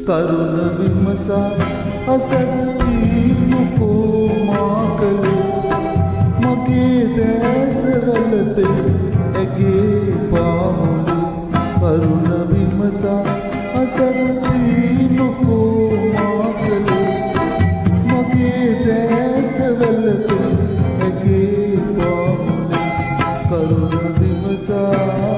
කරුණ විමසා අසත්ති මොකෝ මා කළේ මගේ දැසවලද ඇගේ පාමුලේ කරුණ විමසා අසත්ති මොකෝ මා කළේ මගේ දැසවලද ඇගේ පාමුලේ කරුණ විමසා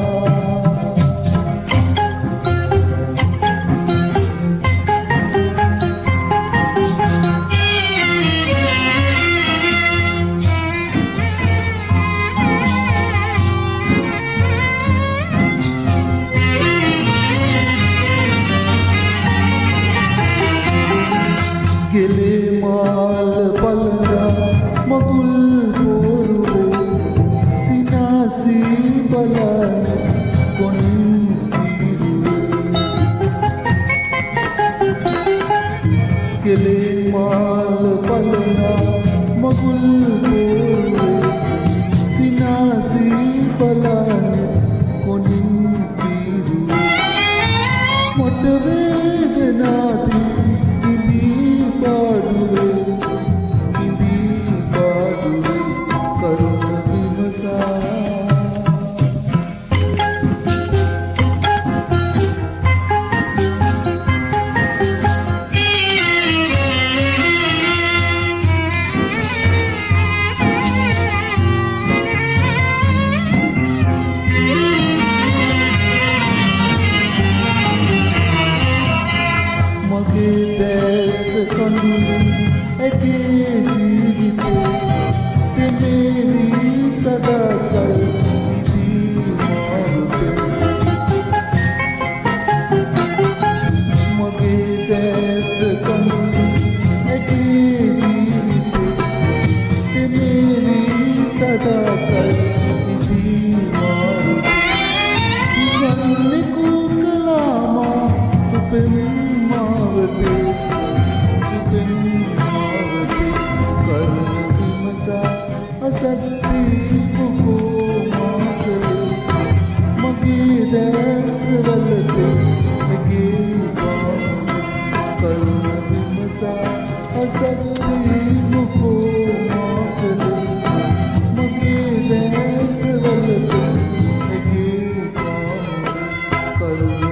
ගෙලේ මාල පළඳා මගුල් පෝරුවේ සිනාසී බලන කොන් චිරුවේ ගෙලේ මාල පළඳා මගුල් පෝරුවේ සිනාසී බලන කොනින් චිරුවේ මොට වේදනාදී මගේ දැස කඳුළු ඇගේ ජීවිතේ දෙමෙලි සදාකල් ඉදී මාරුතේ මගේ දැස කඳුළු ඇගේ ජීවිතේ දෙමෙලි සදාකල් ඉදී මාරුතේ යන්නේ කුකලාමා සුපෙම් අසත්ති මොකෝ මා කළේ මගේ දැස්වලට ඇගේ පාමුලේ කරුණ විමසා අසත්ති මොකෝ මා කළේ මගේ දැස්වලට ඇගේ පාමුලේ කරුණ